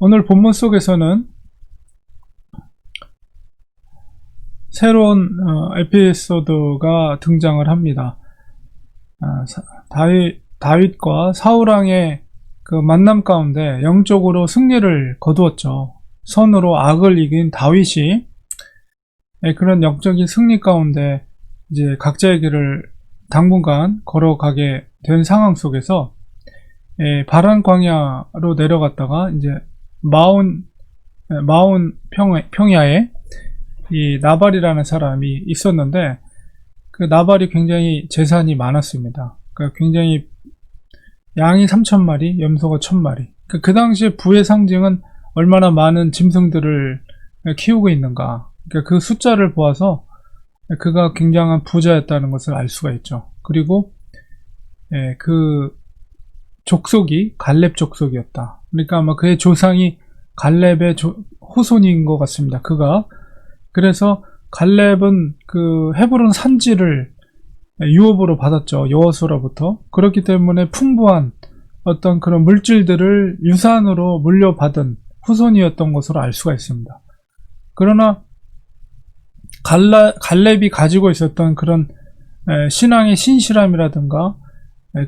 오늘 본문 속에서는 새로운 에피소드가 등장을 합니다. 다윗과 사울왕의 그 만남 가운데 영적으로 승리를 거두었죠. 선으로 악을 이긴 다윗이 그런 영적인 승리 가운데 이제 각자의 길을 당분간 걸어가게 된 상황 속에서 바란 광야로 내려갔다가 이제 마온 평야에 이 나발이라는 사람이 있었는데, 그 나발이 굉장히 재산이 많았습니다. 그러니까 굉장히 양이 3,000마리, 염소가 1,000마리. 그 당시에 부의 상징은 얼마나 많은 짐승들을 키우고 있는가. 그러니까 그 숫자를 보아서 그가 굉장한 부자였다는 것을 알 수가 있죠. 그리고 그 족속이 갈렙 족속이었다. 그러니까 아마 그의 조상이 갈렙의 후손인 것 같습니다. 그래서 갈렙은 그 헤브론 산지를 유업으로 받았죠. 여호수아로부터. 그렇기 때문에 풍부한 어떤 그런 물질들을 유산으로 물려받은 후손이었던 것으로 알 수가 있습니다. 그러나 갈렙이 가지고 있었던 그런 신앙의 신실함이라든가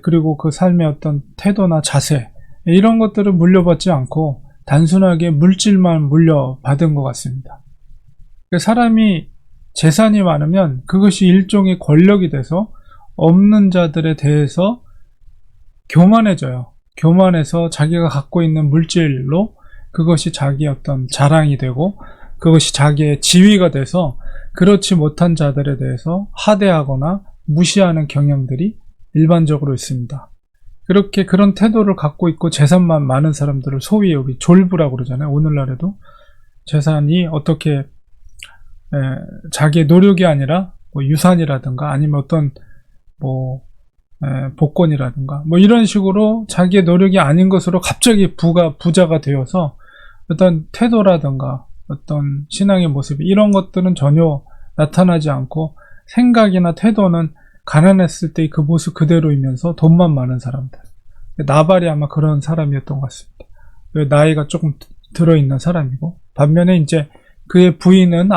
그리고 그 삶의 어떤 태도나 자세, 이런 것들을 물려받지 않고 단순하게 물질만 물려받은 것 같습니다. 사람이 재산이 많으면 그것이 일종의 권력이 돼서 없는 자들에 대해서 교만해져요. 교만해서 자기가 갖고 있는 물질로 그것이 자기의 어떤 자랑이 되고 그것이 자기의 지위가 돼서 그렇지 못한 자들에 대해서 하대하거나 무시하는 경향들이 일반적으로 있습니다. 그런 태도를 갖고 있고 재산만 많은 사람들을 소위 여기 졸부라고 그러잖아요. 오늘날에도 재산이 어떻게 자기의 노력이 아니라 뭐 유산이라든가 아니면 어떤 복권이라든가 이런 식으로 자기의 노력이 아닌 것으로 갑자기 부자가 되어서 어떤 태도라든가 어떤 신앙의 모습, 이런 것들은 전혀 나타나지 않고 생각이나 태도는 가난했을 때 그 모습 그대로이면서 돈만 많은 사람들. 나발이 아마 그런 사람이었던 것 같습니다. 나이가 조금 들어있는 사람이고, 반면에 이제 그의 부인은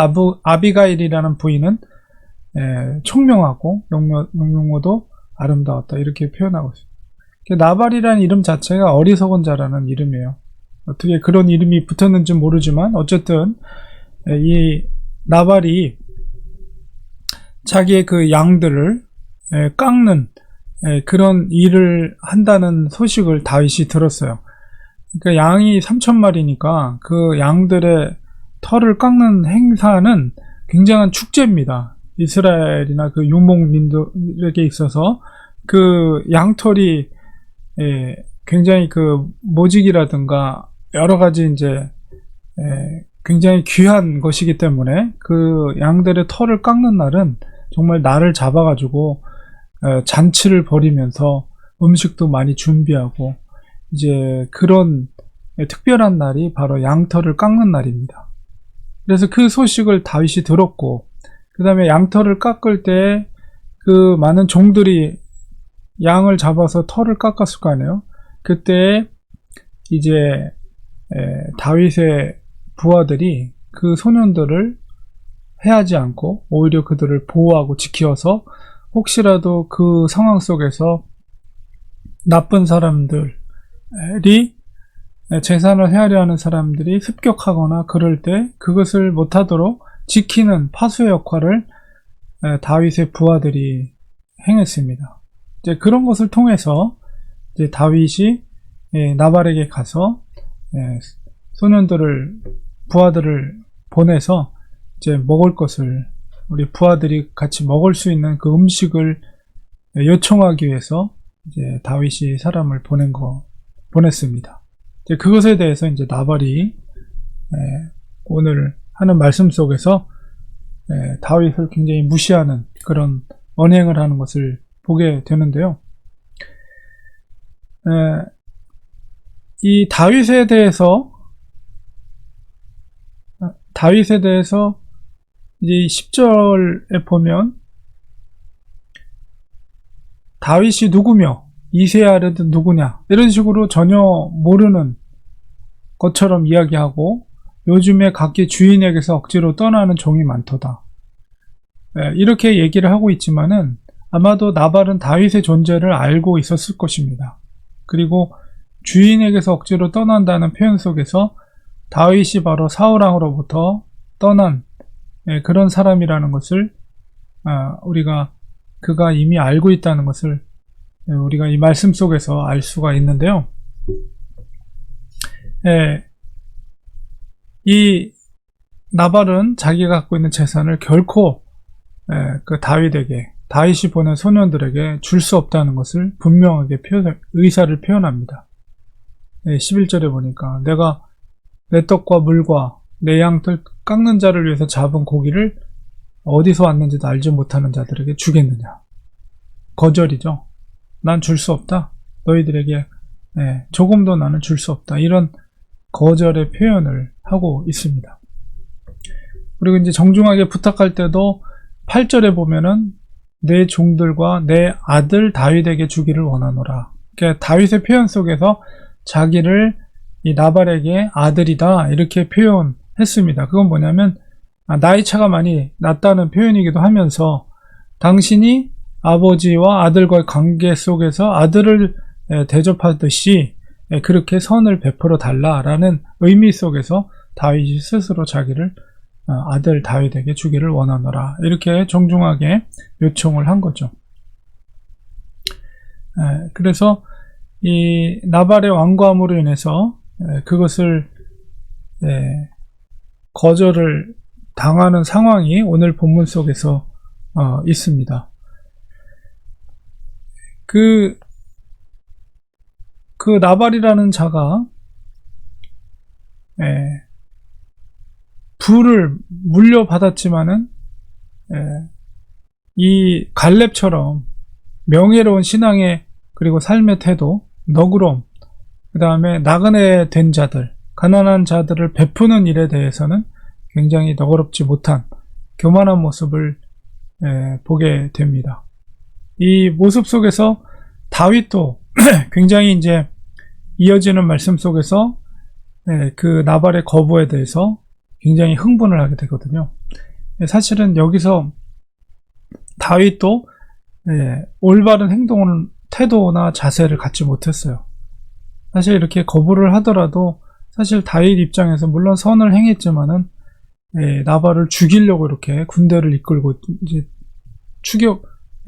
아비가일이라는 부인은 총명하고 용모도 아름다웠다, 이렇게 표현하고 있습니다. 나발이라는 이름 자체가 어리석은 자라는 이름이에요. 어떻게 그런 이름이 붙었는지 모르지만 어쨌든 이 나발이 자기의 그 양들을 깎는 그런 일을 한다는 소식을 다윗이 들었어요. 그러니까 양이 3,000마리니까 그 양들의 털을 깎는 행사는 굉장한 축제입니다. 이스라엘이나 그 유목민들에게 있어서 그 양털이 굉장히 그 모직이라든가 여러 가지 이제 굉장히 귀한 것이기 때문에 그 양들의 털을 깎는 날은 정말 날을 잡아가지고 잔치를 벌이면서 음식도 많이 준비하고 이제 그런 특별한 날이 바로 양털을 깎는 날입니다. 그래서 그 소식을 다윗이 들었고, 그 다음에 양털을 깎을 때 그 많은 종들이 양을 잡아서 털을 깎았을 거 아니에요. 그때 이제 다윗의 부하들이 그 소년들을 해하지 않고 오히려 그들을 보호하고 지켜서 혹시라도 그 상황 속에서 나쁜 사람들이 재산을 헤아려 하는 사람들이 습격하거나 그럴 때 그것을 못하도록 지키는 파수의 역할을 다윗의 부하들이 행했습니다. 이제 그런 것을 통해서 이제 다윗이 나발에게 가서 부하들을 보내서 이제 먹을 것을, 우리 부하들이 같이 먹을 수 있는 그 음식을 요청하기 위해서 이제 다윗이 사람을 보냈습니다. 이제 그것에 대해서 이제 나발이 오늘 하는 말씀 속에서 다윗을 굉장히 무시하는 그런 언행을 하는 것을 보게 되는데요. 이 다윗에 대해서 이제 10절에 보면 다윗이 누구며 이새야르는 누구냐, 이런 식으로 전혀 모르는 것처럼 이야기하고 요즘에 각기 주인에게서 억지로 떠나는 종이 많도다. 이렇게 얘기를 하고 있지만은 아마도 나발은 다윗의 존재를 알고 있었을 것입니다. 그리고 주인에게서 억지로 떠난다는 표현 속에서 다윗이 바로 사울왕으로부터 떠난 그런 사람이라는 것을 우리가 그가 이미 알고 있다는 것을 우리가 이 말씀 속에서 알 수가 있는데요. 이 나발은 자기가 갖고 있는 재산을 결코 그 다윗이 보낸 소년들에게 줄 수 없다는 것을 분명하게 의사를 표현합니다. 11절에 보니까 내가 내 떡과 물과 내 양털 깎는 자를 위해서 잡은 고기를 어디서 왔는지도 알지 못하는 자들에게 주겠느냐. 거절이죠. 난 줄 수 없다. 너희들에게 조금도 나는 줄 수 없다. 이런 거절의 표현을 하고 있습니다. 그리고 이제 정중하게 부탁할 때도 8절에 보면은 내 종들과 내 아들 다윗에게 주기를 원하노라. 그러니까 다윗의 표현 속에서 자기를 이 나발에게 아들이다 이렇게 표현했습니다. 그건 뭐냐면 나이 차가 많이 났다는 표현이기도 하면서 당신이 아버지와 아들과의 관계 속에서 아들을 대접하듯이 그렇게 선을 베풀어 달라라는 의미 속에서 다윗이 스스로 자기를 아들 다윗에게 주기를 원하노라 이렇게 정중하게 요청을 한 거죠. 그래서 이 나발의 완고함으로 인해서 그것을 거절을 당하는 상황이 오늘 본문 속에서 있습니다. 그 나발이라는 자가 부를 물려받았지만은 이 갈렙처럼 명예로운 신앙의 그리고 삶의 태도, 너그러움, 그 다음에 나그네 된 자들, 가난한 자들을 베푸는 일에 대해서는 굉장히 너그럽지 못한 교만한 모습을 보게 됩니다. 이 모습 속에서 다윗도 굉장히 이제 이어지는 말씀 속에서 그 나발의 거부에 대해서 굉장히 흥분을 하게 되거든요. 사실은 여기서 다윗도 올바른 행동을 태도나 자세를 갖지 못했어요. 사실 이렇게 거부를 하더라도 사실 다윗 입장에서 물론 선을 행했지만은 나발을 죽이려고 이렇게 군대를 이끌고 이제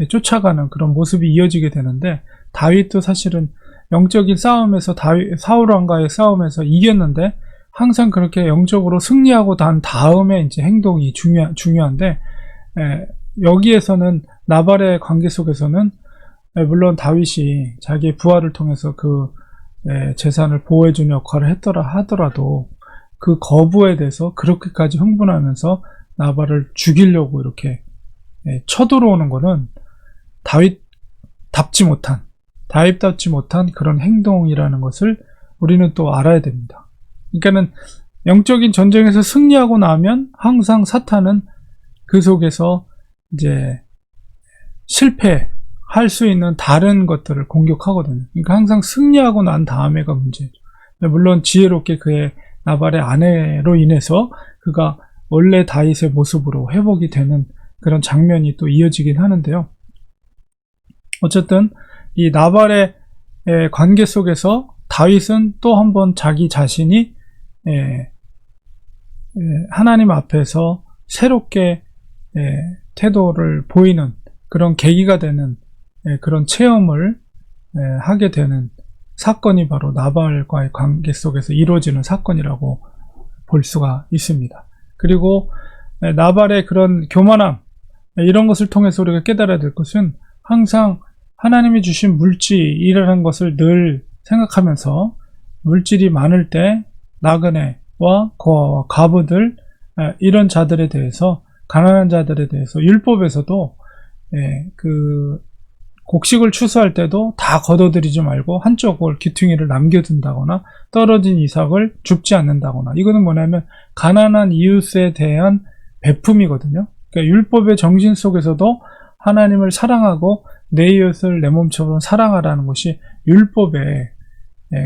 쫓아가는 그런 모습이 이어지게 되는데 다윗도 사실은 영적인 싸움에서 사울왕과의 싸움에서 이겼는데 항상 그렇게 영적으로 승리하고 난 다음에 이제 행동이 중요한데 여기에서는 나발의 관계 속에서는 물론 다윗이 자기의 부하를 통해서 그 재산을 보호해주는 역할을 하더라도 그 거부에 대해서 그렇게까지 흥분하면서 나발을 죽이려고 이렇게 쳐들어오는 것은 다윗답지 못한 그런 행동이라는 것을 우리는 또 알아야 됩니다. 그러니까는 영적인 전쟁에서 승리하고 나면 항상 사탄은 그 속에서 이제 실패할 수 있는 다른 것들을 공격하거든요. 그러니까 항상 승리하고 난 다음에가 문제죠. 물론 지혜롭게 그의 나발의 아내로 인해서 그가 원래 다윗의 모습으로 회복이 되는 그런 장면이 또 이어지긴 하는데요. 어쨌든 이 나발의 관계 속에서 다윗은 또 한 번 자기 자신이 하나님 앞에서 새롭게 태도를 보이는 그런 계기가 되는 그런 체험을 하게 되는 사건이 바로 나발과의 관계 속에서 이루어지는 사건이라고 볼 수가 있습니다. 그리고 나발의 그런 교만함 이런 것을 통해서 우리가 깨달아야 될 것은 항상 하나님이 주신 물질이라는 것을 늘 생각하면서 물질이 많을 때 나그네와 과부들 이런 자들에 대해서 가난한 자들에 대해서 율법에서도 그 곡식을 추수할 때도 다 걷어들이지 말고 한쪽을 귀퉁이를 남겨둔다거나 떨어진 이삭을 줍지 않는다거나 이거는 뭐냐면 가난한 이웃에 대한 베품이거든요. 그러니까 율법의 정신 속에서도 하나님을 사랑하고 내 이웃을 내 몸처럼 사랑하라는 것이 율법의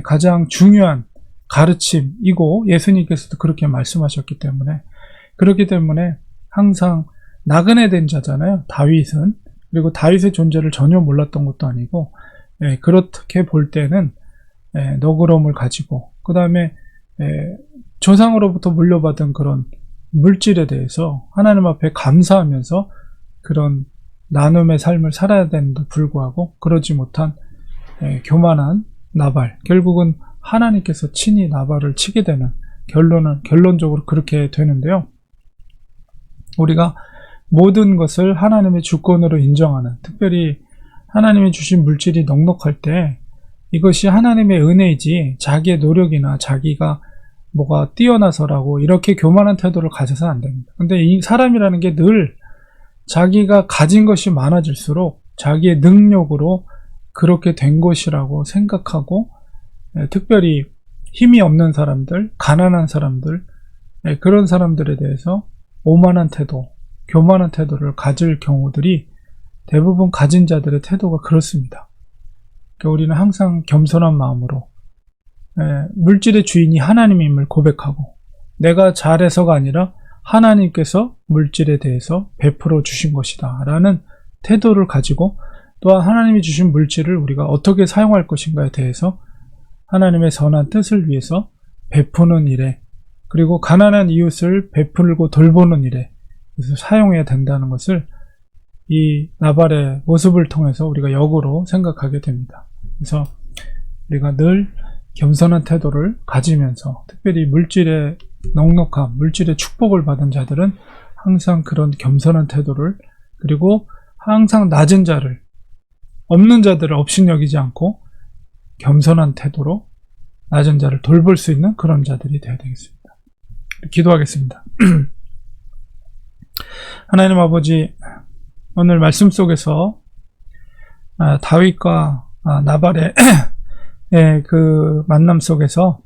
가장 중요한 가르침이고 예수님께서도 그렇게 말씀하셨기 때문에, 그렇기 때문에 항상 나그네 된 자잖아요. 다윗은. 그리고 다윗의 존재를 전혀 몰랐던 것도 아니고, 그렇게 볼 때는 너그러움을 가지고, 그 다음에 조상으로부터 물려받은 그런 물질에 대해서 하나님 앞에 감사하면서 그런 나눔의 삶을 살아야 되는데 불구하고 그러지 못한 교만한 나발, 결국은 하나님께서 친히 나발을 치게 되는, 결론적으로 그렇게 되는데요. 우리가 모든 것을 하나님의 주권으로 인정하는, 특별히 하나님이 주신 물질이 넉넉할 때 이것이 하나님의 은혜이지 자기의 노력이나 자기가 뭐가 뛰어나서라고 이렇게 교만한 태도를 가져서는 안 됩니다. 근데 이 사람이라는 게 늘 자기가 가진 것이 많아질수록 자기의 능력으로 그렇게 된 것이라고 생각하고, 특별히 힘이 없는 사람들, 가난한 사람들, 그런 사람들에 대해서 오만한 태도, 교만한 태도를 가질 경우들이 대부분 가진 자들의 태도가 그렇습니다. 그러니까 우리는 항상 겸손한 마음으로 물질의 주인이 하나님임을 고백하고, 내가 잘해서가 아니라 하나님께서 물질에 대해서 베풀어 주신 것이다 라는 태도를 가지고, 또한 하나님이 주신 물질을 우리가 어떻게 사용할 것인가에 대해서 하나님의 선한 뜻을 위해서 베푸는 일에, 그리고 가난한 이웃을 베풀고 돌보는 일에 그래서 사용해야 된다는 것을 이 나발의 모습을 통해서 우리가 역으로 생각하게 됩니다. 그래서 우리가 늘 겸손한 태도를 가지면서, 특별히 물질의 넉넉함, 물질의 축복을 받은 자들은 항상 그런 겸손한 태도를, 그리고 항상 낮은 자를, 없는 자들을 업신여기지 않고 겸손한 태도로 낮은 자를 돌볼 수 있는 그런 자들이 되어야 되겠습니다. 기도하겠습니다. 하나님 아버지, 오늘 말씀 속에서 다윗과 나발의 그 만남 속에서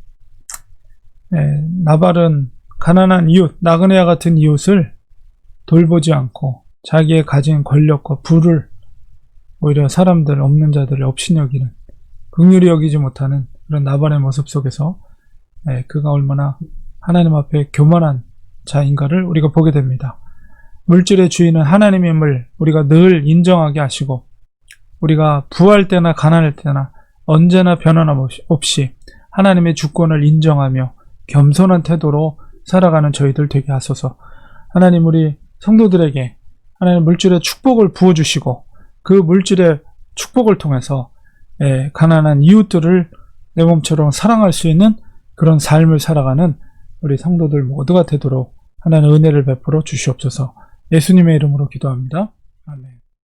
나발은 가난한 이웃, 나그네와 같은 이웃을 돌보지 않고 자기의 가진 권력과 부를 오히려 사람들, 없는 자들을 업신여기는, 긍휼히 여기지 못하는 그런 나발의 모습 속에서 그가 얼마나 하나님 앞에 교만한 자인가를 우리가 보게 됩니다. 물질의 주인은 하나님임을 우리가 늘 인정하게 하시고, 우리가 부할 때나 가난할 때나 언제나 변함없이 하나님의 주권을 인정하며 겸손한 태도로 살아가는 저희들 되게 하소서. 하나님, 우리 성도들에게 하나님 물질의 축복을 부어주시고, 그 물질의 축복을 통해서 가난한 이웃들을 내 몸처럼 사랑할 수 있는 그런 삶을 살아가는 우리 성도들 모두가 되도록 하나님 은혜를 베풀어 주시옵소서. 예수님의 이름으로 기도합니다. 아멘.